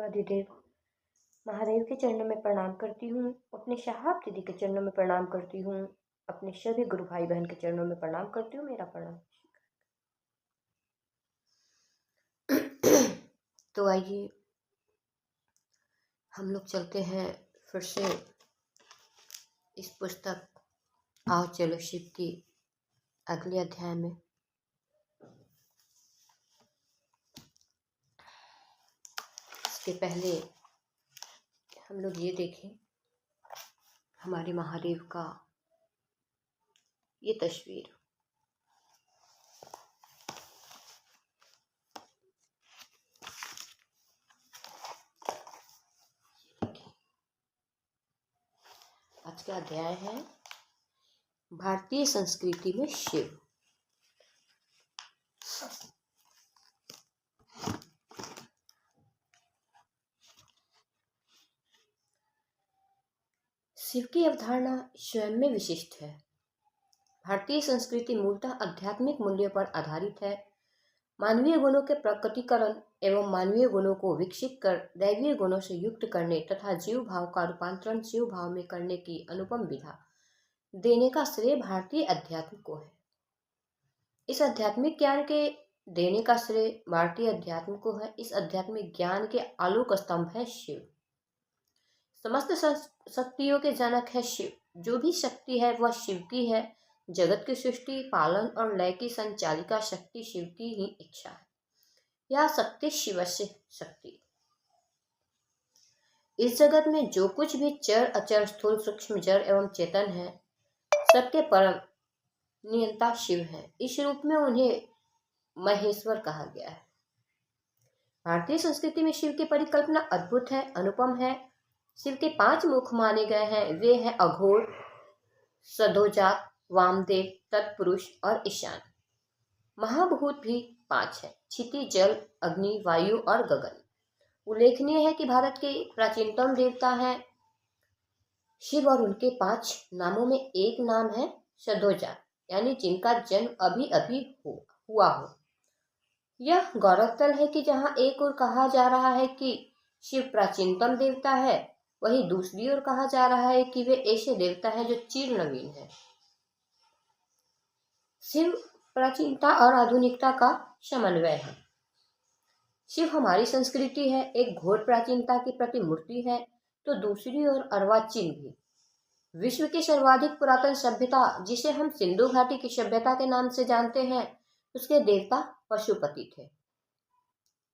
आदिदेव, महादेव के चरणों में प्रणाम करती हूँ। अपने शहाब दीदी के चरणों में प्रणाम करती हूँ। अपने सभी गुरु भाई बहन के चरणों में प्रणाम करती हूँ। मेरा प्रणाम। तो आइए हम लोग चलते हैं फिर से इस पुस्तक आओ चलो शिव की अगले अध्याय में। इसके पहले हम लोग ये देखें हमारे महादेव का ये तस्वीर। आज का अध्याय है भारतीय संस्कृति में शिव। शिव की अवधारणा स्वयं में विशिष्ट है। भारतीय संस्कृति मूलतः आध्यात्मिक मूल्यों पर आधारित है। मानवीय गुणों के प्रकटीकरण एवं मानवीय गुणों को विकसित कर दैवीय गुणों से युक्त करने तथा जीव भाव का रूपांतरण शिव भाव में करने की अनुपम विधा देने का श्रेय भारतीय अध्यात्म को है। इस आध्यात्मिक ज्ञान के देने का श्रेय भारतीय अध्यात्म को है। इस आध्यात्मिक ज्ञान के आलोक स्तंभ है शिव। समस्त शक्तियों के जनक है शिव। जो भी शक्ति है वह शिव की है। जगत की सृष्टि, पालन और लय की संचालिका शक्ति शिव की ही इच्छा है। यह शक्ति शिवस्य शक्ति। इस जगत में जो कुछ भी चर अचर स्थूल सूक्ष्म जड़ एवं चेतन है सबके परम नियंता शिव है। इस रूप में उन्हें महेश्वर कहा गया है। भारतीय संस्कृति में शिव की परिकल्पना अद्भुत है, अनुपम है। शिव के 5 मुख माने गए हैं। वे हैं अघोर, सदोजात, वामदेव, तत्पुरुष और ईशान। महाभूत भी 5 है, क्षिति, जल, अग्नि, वायु और गगन। उल्लेखनीय है कि भारत के प्राचीनतम देवता हैं शिव और उनके 5 नामों में एक नाम है सदोजात, यानी जिनका जन्म अभी अभी हुआ हो। यह गौरवतल है कि जहाँ एक ओर कहा जा रहा है कि शिव प्राचीनतम देवता है, वहीं दूसरी ओर कहा जा रहा है कि वे ऐसे देवता हैं जो चिर नवीन है। शिव प्राचीनता और आधुनिकता का समन्वय है। शिव हमारी संस्कृति है। एक घोर प्राचीनता की प्रतिमूर्ति है तो दूसरी ओर अर्वाचीन भी। विश्व की सर्वाधिक पुरातन सभ्यता जिसे हम सिंधु घाटी की सभ्यता के नाम से जानते हैं, उसके देवता पशुपति थे।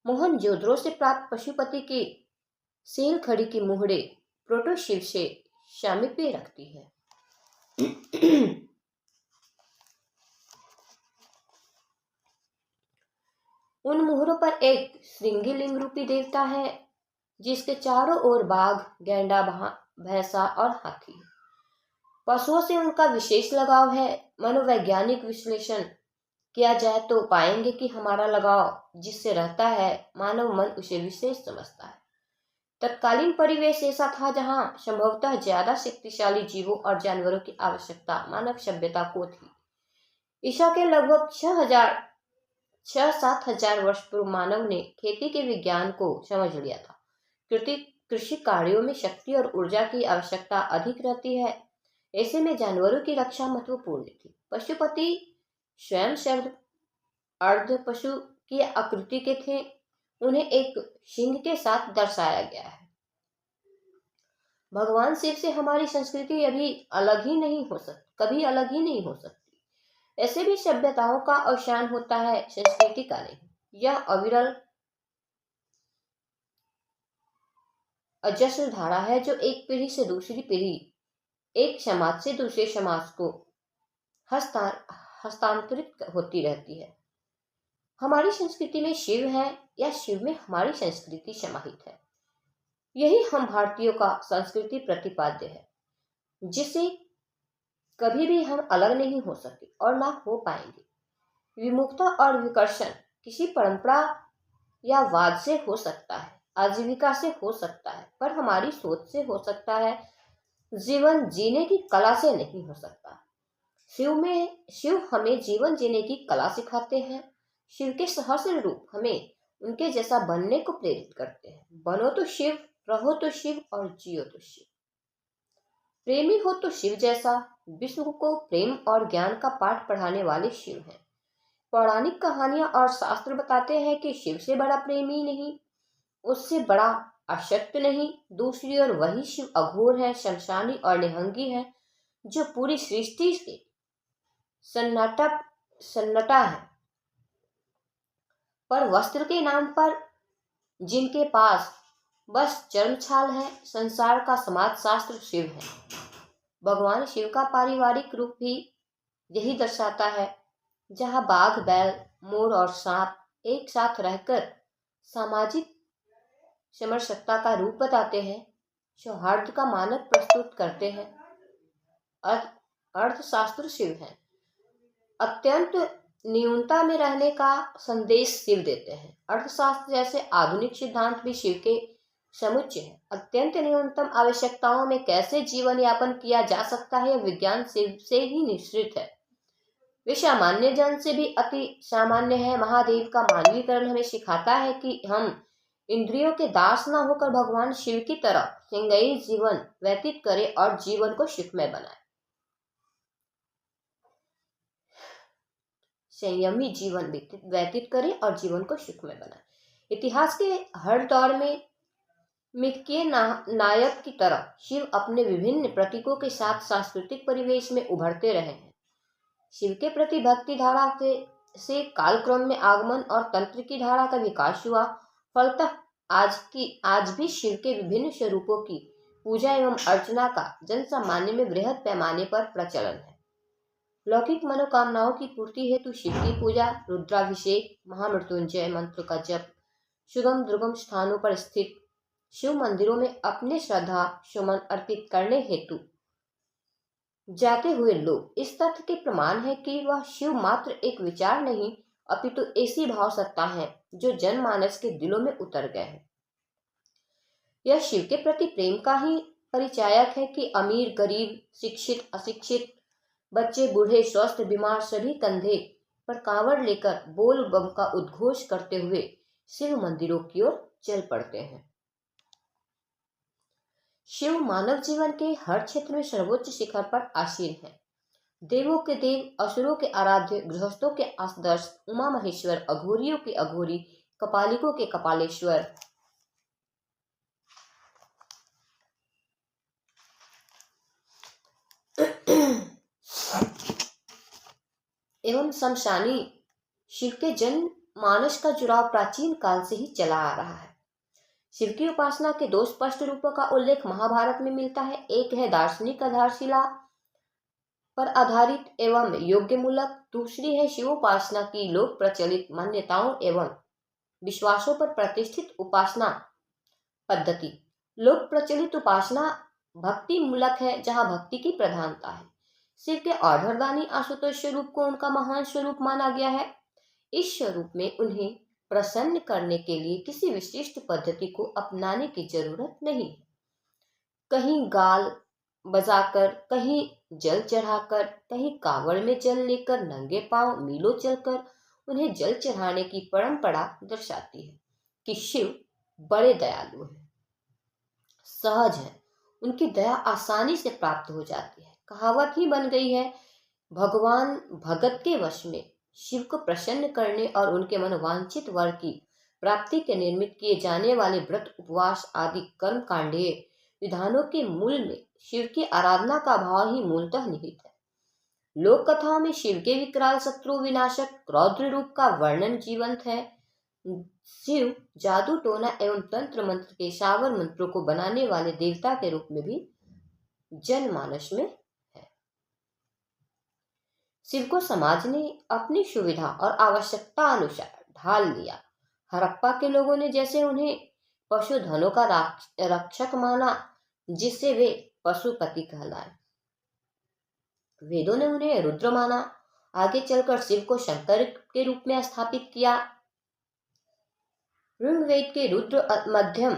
मोहनजोदड़ो से प्राप्त पशुपति की सेल खड़ी की मुहरे प्रोटो शिव से सामीप्य रखती है। उन मुहरों पर एक श्रृंगी लिंग रूपी देवता है जिसके चारों ओर बाघ, गैंडा, भैंसा और हाथी। पशुओं से उनका विशेष लगाव है। मनोवैज्ञानिक विश्लेषण किया जाए तो पाएंगे कि हमारा लगाव जिससे रहता है मानव मन उसे विशेष समझता है। तत्कालीन परिवेश ऐसा था जहां संभवतः ज्यादा शक्तिशाली जीवों और जानवरों की आवश्यकता मानव सभ्यता को थी। ईसा के लगभग 6-7 हजार वर्ष पूर्व मानव ने खेती के विज्ञान को समझ लिया था। कृषि कार्यों में शक्ति और ऊर्जा की आवश्यकता अधिक रहती है। ऐसे में जानवरों की रक्षा महत्वपूर्ण थी। पशुपति स्वयं अर्ध पशु की आकृति के थे। उन्हें एक सिंह के साथ दर्शाया गया है। भगवान शिव से हमारी संस्कृति कभी अलग ही नहीं हो सकती। ऐसे भी सभ्यताओं का अवसान होता है, संस्कृति का नहीं। यह अविरल अजस्र धारा है जो एक पीढ़ी से दूसरी पीढ़ी, एक समाज से दूसरे समाज को हस्तांतरित होती रहती है। हमारी संस्कृति में शिव है या शिव में हमारी संस्कृति समाहित है। यही हम भारतीयों का संस्कृति प्रतिपाद्य है, जिसे कभी भी हम अलग नहीं हो सके और ना हो पाएंगे। विमुक्ता और विकर्षण किसी परंपरा या वाद से हो सकता है, आजीविका से हो सकता है, पर हमारी सोच से हो सकता है। जीवन जीने की कला से नहीं हो सकता। शिव हमें जीवन जीने की कला सिखाते हैं। शिव के सहस्र रूप हमें उनके जैसा बनने को प्रेरित करते हैं। बनो तो शिव, रहो तो शिव और जियो तो शिव। प्रेमी हो तो शिव जैसा। विश्व को प्रेम और ज्ञान का पाठ पढ़ाने वाले शिव हैं। पौराणिक कहानियां और शास्त्र बताते हैं कि शिव से बड़ा प्रेमी नहीं, उससे बड़ा अशक्त नहीं। दूसरी ओर वही शिव अघोर है, शमशानी और निहंगी है, जो पूरी सृष्टि के सन्नाटा सन्नाटा है। पर वस्त्र के नाम पर जिनके पास बस चर्म छाल है, संसार का समाज शास्त्र शिव है। भगवान शिव का पारिवारिक रूप भी यही दर्शाता है, जहाँ बाघ, बैल, मोर और सांप एक साथ रहकर सामाजिक समरसता का रूप बताते हैं, सौहार्द का मानक प्रस्तुत करते हैं। अर्थशास्त्र शिव है। अत्यंत न्यूनता में रहने का संदेश शिव देते हैं। अर्थशास्त्र जैसे आधुनिक सिद्धांत भी शिव के समुच्चय है। अत्यंत न्यूनतम आवश्यकताओं में कैसे जीवन यापन किया जा सकता है, विज्ञान शिव से ही निश्चित है। वे सामान्य जन से भी अति सामान्य है। महादेव का मानवीकरण हमें सिखाता है कि हम इंद्रियों के दास न होकर भगवान शिव की तरह संगई जीवन व्यतीत करें और जीवन को सुखमय बनाए। संयमी जीवन व्यतीत करें और जीवन को सुखमय बनाए। इतिहास के हर दौर में मिथकीय नायक की तरह शिव अपने विभिन्न प्रतीकों के साथ सांस्कृतिक परिवेश में उभरते रहे हैं। शिव के प्रति भक्ति धारा से कालक्रम में आगमन और तंत्र की धारा का विकास हुआ। फलतः आज भी शिव के विभिन्न स्वरूपों की पूजा एवं अर्चना का जन सामान्य में बृहद पैमाने पर प्रचलन है। लौकिक मनोकामनाओं की पूर्ति हेतु शिव की पूजा, रुद्राभिषेक, महामृत्युंजय मंत्र का जप, सुगम दुर्गम स्थानों पर स्थित शिव मंदिरों में अपने श्रद्धा सुमन अर्पित करने हेतु जाते हुए लोग इस तथ्य के प्रमाण है कि वह शिव मात्र एक विचार नहीं, अपितु ऐसी भाव सत्ता है जो जनमानस के दिलों में उतर गए हैं। यह शिव के प्रति प्रेम का ही परिचायक है कि अमीर, गरीब, शिक्षित, अशिक्षित, बच्चे, बूढ़े, स्वस्थ, बीमार सभी कंधे पर कांवड़ लेकर बोल बम का उद्घोष करते हुए शिव मंदिरों की ओर चल पड़ते हैं। शिव मानव जीवन के हर क्षेत्र में सर्वोच्च शिखर पर आसीन है। देवों के देव, असुरों के आराध्य, गृहस्थों के आदर्श, उमा महेश्वर, अघोरियों के अघोरी, कपालिकों के कपालेश्वर, एवं शमशानी शिव के जन मानस का जुड़ाव प्राचीन काल से ही चला आ रहा है। शिव की उपासना के दो स्पष्ट रूपों का उल्लेख महाभारत में मिलता है। एक है दार्शनिक आधारशिला पर आधारित एवं योग्य मूलक, दूसरी है शिवोपासना की लोक प्रचलित मान्यताओं एवं विश्वासों पर प्रतिष्ठित उपासना पद्धति। लोक प्रचलित उपासना भक्ति मूलक है, जहाँ भक्ति की प्रधानता है। शिव के औढ़रदानी आशुतोष स्वरूप को उनका महान स्वरूप माना गया है। इस स्वरूप में उन्हें प्रसन्न करने के लिए किसी विशिष्ट पद्धति को अपनाने की जरूरत नहीं है। कहीं गाल बजाकर, कहीं जल चढ़ाकर, कहीं कांवड़ में जल लेकर नंगे पांव मीलों चलकर उन्हें जल चढ़ाने की परंपरा दर्शाती है कि शिव बड़े दयालु हैं, सहज है, उनकी दया आसानी से प्राप्त हो जाती है। कहावत ही बन गई है, भगवान भगत के वश में। शिव को प्रसन्न करने और उनके मनोवांछित वर की प्राप्ति के निर्मित किए जाने वाले व्रत, उपवास आदि कर्म कांडीय विधानों के मूल में शिव की आराधना का भाव ही मूलतः निहित है। लोक कथाओं में शिव के विकराल शत्रु विनाशक रौद्र रूप का वर्णन जीवंत है। शिव जादू, टोना एवं तंत्र मंत्र के सावर मंत्रों को बनाने वाले देवता के रूप में भी जनमानस में है। शिव को समाज ने अपनी सुविधा और आवश्यकता अनुसार ढाल लिया। हड़प्पा के लोगों ने जैसे उन्हें पशुधनों का रक्षक माना, जिससे वे पशुपति कहलाए। वेदों ने उन्हें रुद्र माना। आगे चलकर शिव को शंकर के रूप में स्थापित किया। ऋग्वेद के रुद्र मध्यम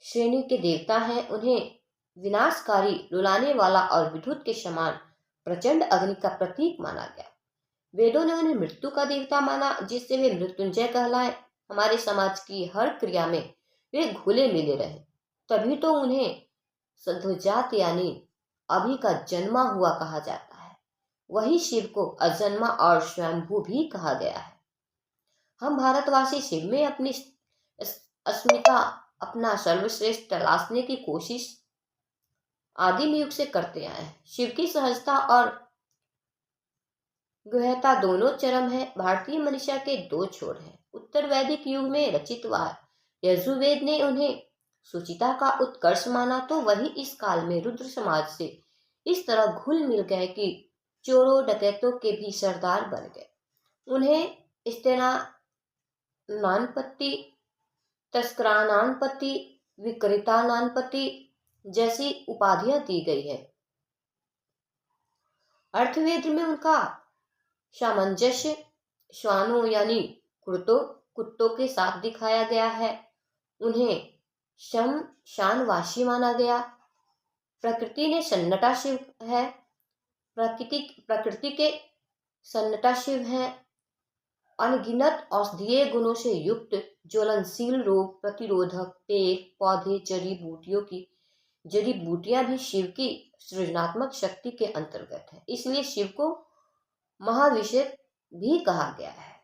श्रेणी के देवता हैं। उन्हें विनाशकारी, रुलाने वाला और विद्युत के समान प्रचंड अग्नि का प्रतीक माना गया। वेदों ने उन्हें मृत्यु का देवता माना, जिससे वे मृत्युंजय कहलाए। हमारे समाज की हर क्रिया में वे घुले मिले रहे, तभी तो उन्हें सद्योजात यानी अभी का जन्मा हुआ कहा जाता है। वही शिव को अजन्मा और स्वयंभू भी कहा गया है। हम भारतवासी शिव में अपनी अस्मिता, अपना सर्वश्रेष्ठ तलाशने की कोशिश आदिम युग से करते आए हैं। शिव की सहजता और गहनता दोनों चरम है। भारतीय मनीषा के दो छोर हैं। उत्तर वैदिक युग में रचित यजुर्वेद ने उन्हें सुचिता का उत्कर्ष माना, तो वही इस काल में रुद्र समाज से इस तरह घुल मिल गए कि चोरों डकैतों के भी सरदार बन गए। उन्हें स्तेनानानपति, तस्करानानपति, विक्रेतानानपति जैसी उपाधियां दी गई है। अर्थवेद में उनका सामंजस्य श्वानों यानी कुत्तों के साथ दिखाया गया है। उन्हें शानवासी माना गया। प्रकृति ने सन्नटा शिव है, प्रकृति के सन्नटा शिव है। अनगिनत औषधीय गुणों से युक्त, ज्वलनशील, रोग प्रतिरोधक पेड़ पौधे, जड़ी बूटियां भी शिव की सृजनात्मक शक्ति के अंतर्गत है। इसलिए शिव को महाविषय भी कहा गया है।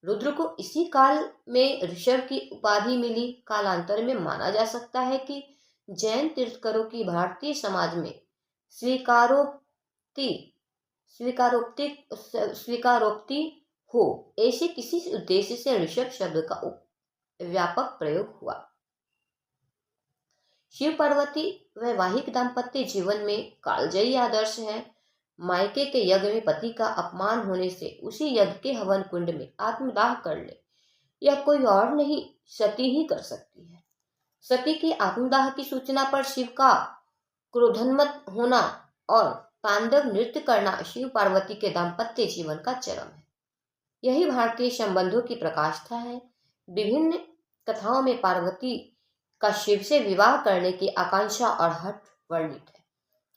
रुद्र को इसी काल में ऋषभ की उपाधि मिली। कालांतर में माना जा सकता है कि जैन तीर्थंकरों की भारतीय समाज में स्वीकारोक्ति हो, ऐसे किसी उद्देश्य से ऋषभ शब्द का व्यापक प्रयोग हुआ। शिव पार्वती वैवाहिक दाम्पत्य जीवन में कालजयी आदर्श है। मायके के यज्ञ में पति का अपमान होने से उसी यज्ञ के हवन कुंड में आत्मदाह कर ले, यह कोई और नहीं सती ही कर सकती है। सती की आत्मदाह की सूचना पर शिव का क्रोधोन्मत्त होना और तांडव नृत्य करना शिव पार्वती के दाम्पत्य जीवन का चरम है। यही भारतीय संबंधों की प्रकाष्ठा है। विभिन्न कथाओं में पार्वती का शिव से विवाह करने की आकांक्षा और हठ वर्णित है।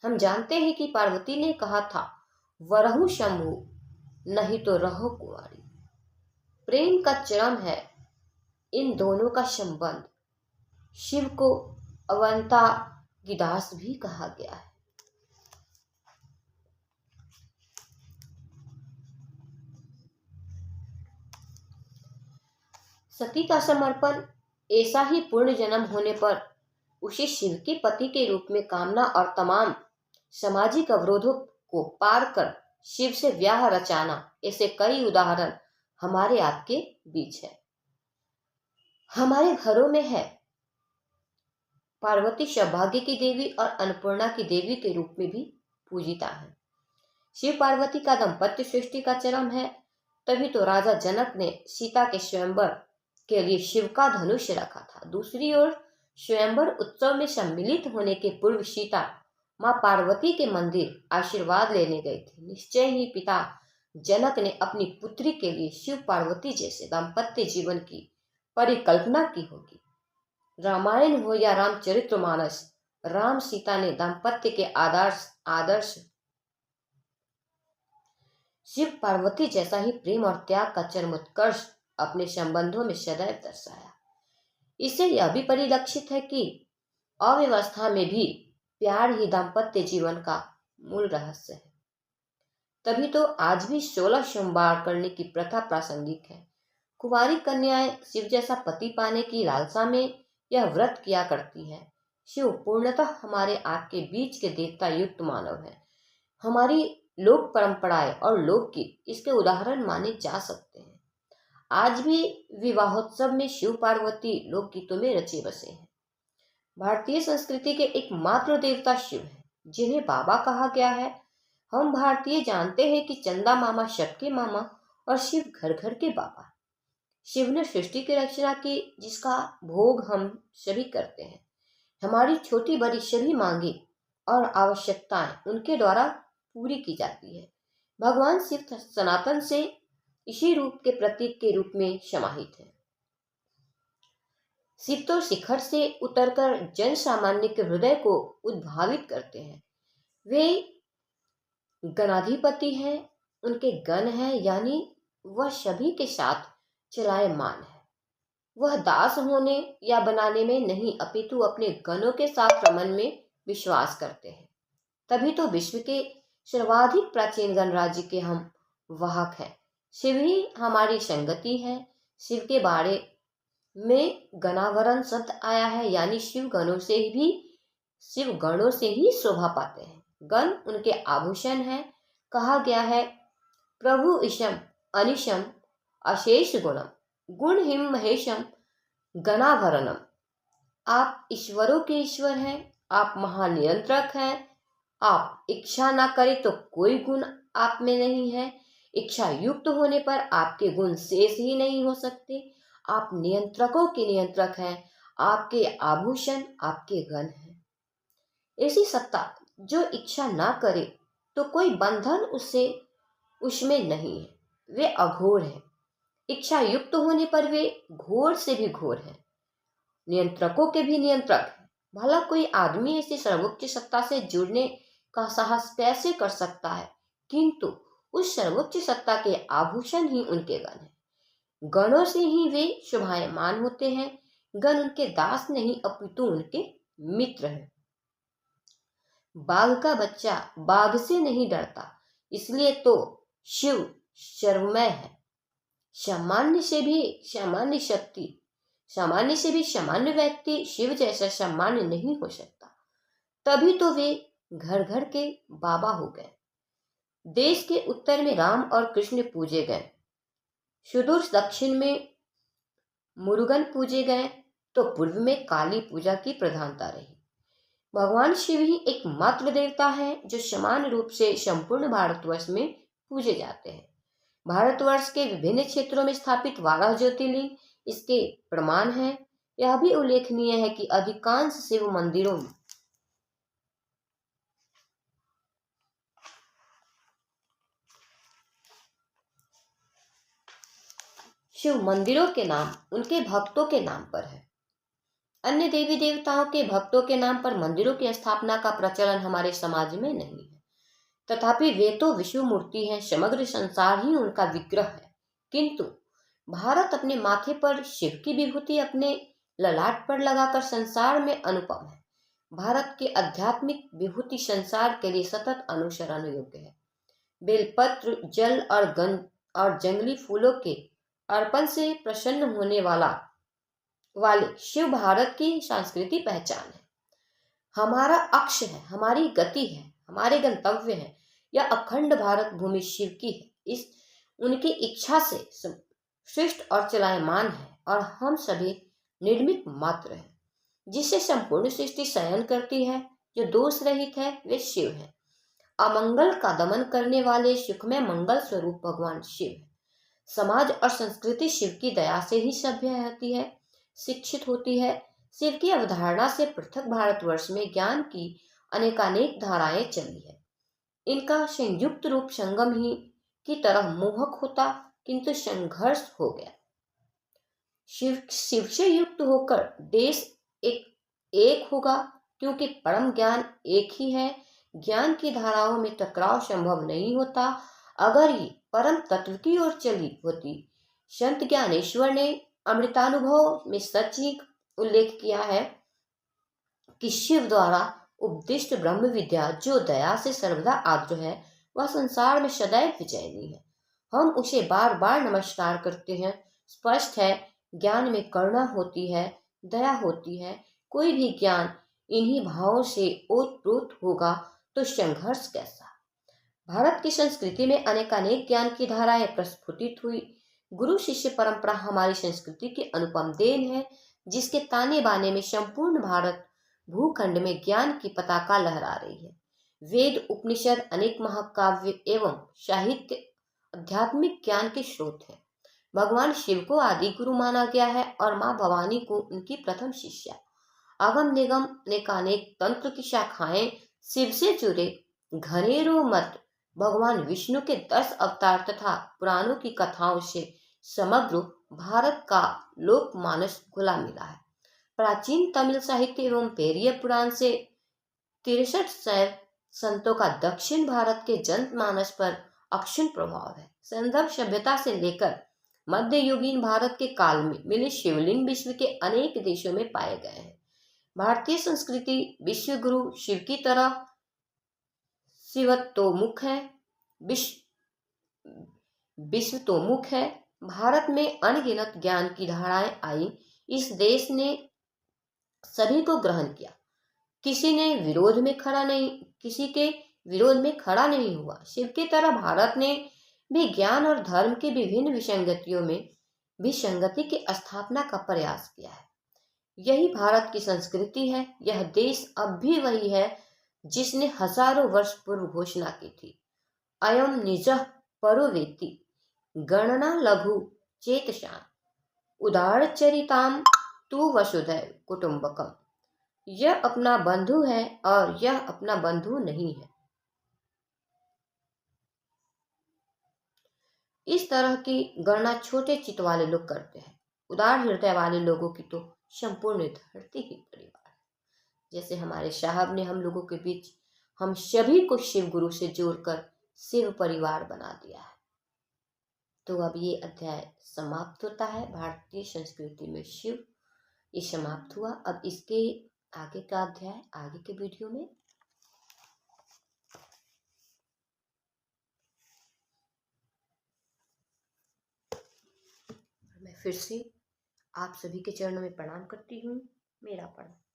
हम जानते हैं कि पार्वती ने कहा था, वरहु शंभु नहीं तो रहो कुंवारी। प्रेम का चरम है इन दोनों का संबंध। शिव को अवंता गिदास भी कहा गया है। सती का समर्पण, ऐसा ही पूर्ण जन्म होने पर उसे शिव के पति के रूप में कामना और तमाम सामाजिक अवरोधों को पार कर शिव से ब्याह रचाना, ऐसे कई उदाहरण हमारे आपके बीच है। हमारे घरों में है। पार्वती सौभाग्य की देवी और अन्नपूर्णा की देवी के रूप में भी पूजिता है। शिव पार्वती का दाम्पत्य सृष्टि का चरम है। तभी तो राजा जनक ने सीता के स्वयंवर के लिए शिव का धनुष रखा था। दूसरी ओर स्वयंवर उत्सव में सम्मिलित होने के पूर्व सीता मां पार्वती के मंदिर आशीर्वाद लेने गई थी। निश्चय ही पिता जनक ने अपनी पुत्री के लिए शिव पार्वती जैसे दाम्पत्य जीवन की परिकल्पना की होगी। रामायण हो या रामचरितमानस, राम सीता ने दाम्पत्य के आदर्श शिव पार्वती जैसा ही प्रेम और त्याग का चरमोत्कर्ष अपने संबंधों में सदैव दर्शाया। इससे यह भी परिलक्षित है कि अव्यवस्था में भी प्यार ही दाम्पत्य जीवन का मूल रहस्य है। तभी तो आज भी 16 सोमवार करने की प्रथा प्रासंगिक है। कुंवारी कन्याएं शिव जैसा पति पाने की लालसा में यह व्रत किया करती है। शिव पूर्णतः हमारे आपके बीच के देवता युक्त मानव है। हमारी लोक परंपराएं और लोकगीत इसके उदाहरण माने जा सकते हैं। आज भी विवाहोत्सव में शिव पार्वती लोकगीतों में रचे बसे हैं। भारतीय संस्कृति के एकमात्र देवता शिव है, जिन्हें बाबा कहा गया है। हम भारतीय जानते हैं कि चंदा मामा सबके मामा और शिव घर घर के बाबा। शिव ने सृष्टि की रचना की, जिसका भोग हम सभी करते हैं। हमारी छोटी बड़ी सभी मांगे और आवश्यकताएं उनके द्वारा पूरी की जाती है। भगवान शिव सनातन से इसी रूप के प्रतीक के रूप में समाहित है। शिव तो शिखर से उतरकर जन सामान्य के हृदय को उद्भावित करते हैं। वे गणाधिपति हैं, उनके गण हैं, यानी वह सभी के साथ चलायमान है। वह दास होने या बनाने में नहीं अपितु अपने गणों के साथ रमन में विश्वास करते हैं। तभी तो विश्व के सर्वाधिक प्राचीन गणराज्य के हम वाहक हैं। शिव ही हमारी संगति है। शिव के बारे में गणावरण शब्द आया है, यानी शिव गणों से ही शोभा पाते हैं। गण उनके आभूषण है। कहा गया है, प्रभु ईशम अनिशम अशेष गुणम गुण हिम महेशम गणाभरणम। आप ईश्वरों के ईश्वर हैं, आप महानियंत्रक हैं। आप इच्छा ना करें तो कोई गुण आप में नहीं है। इच्छा युक्त होने पर आपके गुण शेष ही नहीं हो सकते। आप नियंत्रकों के नियंत्रक हैं। आपके आभूषण आपके गण हैं। ऐसी सत्ता जो इच्छा ना करे तो कोई बंधन उसमें नहीं है। वे अघोर है। इच्छा युक्त होने पर वे घोर से भी घोर है, नियंत्रकों के भी नियंत्रक है। भला कोई आदमी ऐसी सर्वोच्च सत्ता से जुड़ने का साहस कैसे कर सकता है? किंतु उस सर्वोच्च सत्ता के आभूषण ही उनके गण हैं। गणों से ही वे शोभायमान होते हैं। गण उनके दास नहीं अपितु उनके मित्र हैं। बाघ का बच्चा बाघ से नहीं डरता, इसलिए तो शिव सर्वमय है। सामान्य से भी सामान्य व्यक्ति शिव जैसा सामान्य नहीं हो सकता। तभी तो वे घर घर के बाबा हो गए। देश के उत्तर में राम और कृष्ण पूजे गए, सुदूर दक्षिण में मुरुगन पूजे गए, तो पूर्व में काली पूजा की प्रधानता रही। भगवान शिव ही एकमात्र देवता है जो समान रूप से संपूर्ण भारतवर्ष में पूजे जाते हैं। भारतवर्ष के विभिन्न क्षेत्रों में स्थापित 12 ज्योतिर्लिंग इसके प्रमाण हैं। यह भी उल्लेखनीय है कि अधिकांश शिव मंदिरों के नाम उनके भक्तों के नाम पर है। अन्य देवी देवताओं के भक्तों के नाम पर मंदिरों की स्थापना का प्रचलन हमारे समाज में नहीं है। तथापि वे तो विश्व मूर्ति हैं, समग्र संसार ही उनका विग्रह है। किंतु भारत अपने माथे पर शिव की विभूति अपने ललाट पर लगाकर संसार में अनुपम है। भारत की आध्यात्मिक विभूति संसार के लिए सतत अनुसरण योग्य है। बेलपत्र, जल और जंगली फूलों के अर्पण से प्रसन्न होने वाले शिव भारत की सांस्कृतिक पहचान है। हमारा अक्ष है, हमारी गति है, हमारे गंतव्य है। यह अखंड भारत भूमि शिव की है। इस उनकी इच्छा से सृष्ट और चलायमान है, और हम सभी निर्मित मात्र हैं। जिसे संपूर्ण सृष्टि शयन करती है, जो दोष रहित है, वे शिव है। अमंगल का दमन करने वाले सुखमय मंगल स्वरूप भगवान शिव है। समाज और संस्कृति शिव की दया से ही सभ्य होती है, शिक्षित होती है। शिव की अवधारणा से पृथक भारतवर्ष में ज्ञान की अनेकानेक धाराएं चली है। इनका संयुक्त रूप संगम ही की तरह मोहक होता, किंतु संघर्ष हो गया। शिव से युक्त होकर देश एक होगा, क्योंकि परम ज्ञान एक ही है। ज्ञान की धाराओं में टकराव संभव नहीं होता। अगर ये परम तत्व की ओर चली होती, संत ज्ञानेश्वर ने अमृतानुभव में सच ही उल्लेख किया है कि शिव द्वारा उपदिष्ट ब्रह्म विद्या जो दया से सर्वदा आर्द्र है, वह संसार में सदैव विजयनी है। हम उसे बार बार नमस्कार करते हैं। स्पष्ट है, ज्ञान में करुणा होती है, दया होती है। कोई भी ज्ञान इन्हीं भावों से ओतप्रोत होगा तो संघर्ष कैसा। भारत की संस्कृति में अनेकानेक ज्ञान की धाराएं प्रस्फुटित हुई। गुरु शिष्य परंपरा हमारी संस्कृति की अनुपम देन है, जिसके ताने बाने में संपूर्ण भारत भूखंड में ज्ञान की पताका लहरा रही है। वेद, उपनिषद, अनेक महाकाव्य एवं साहित्य आध्यात्मिक ज्ञान के स्रोत है। भगवान शिव को आदि गुरु माना गया है और माँ भवानी को उनकी प्रथम शिष्या। अगम निगम अनेकानेक तंत्र की शाखाएं शिव से जुड़े घनेरों मत भगवान विष्णु के 10 अवतार तथा पुराणों की कथाओं से समग्र भारत का लोकमानस घुला मिला है। प्राचीन तमिल साहित्य एवं पेरिय पुराण से 63 संतों का दक्षिण भारत के जनमानस पर अक्षुण प्रभाव है। संदर्भ सभ्यता से लेकर मध्ययुगीन भारत के काल में मिले शिवलिंग विश्व के अनेक देशों में पाए गए हैं। भारतीय संस्कृति विश्व गुरु शिव की तरह शिवत्वोन्मुख है। विश्व विश्वतोमुख है। भारत में अनगिनत ज्ञान की धाराएं आई। इस देश ने सभी को ग्रहण किया। किसी के विरोध में खड़ा नहीं हुआ। शिव की तरह भारत ने भी ज्ञान और धर्म की विभिन्न विसंगतियों में विसंगति की स्थापना का प्रयास किया है। यही भारत की संस्कृति है। यह देश अब भी वही है जिसने हजारों वर्ष पूर्व घोषणा की थी, अयम निजः परो वेत्ति गणना लघु चेतसाम् उदारचरिताम तु वसुधैव कुटुंबकम। यह अपना बंधु है और यह अपना बंधु नहीं है। इस तरह की गणना छोटे चित्त वाले लोग करते हैं। उदार हृदय वाले लोगों की तो संपूर्ण धरती ही परिवार है। जैसे हमारे साहब ने हम लोगों के बीच हम सभी को शिव गुरु से जोड़कर शिव परिवार बना दिया है। तो अब ये अध्याय समाप्त होता है। भारतीय संस्कृति में शिव ये समाप्त हुआ। अब इसके आगे का अध्याय आगे के वीडियो में। मैं फिर से आप सभी के चरणों में प्रणाम करती हूँ। मेरा प्रणाम।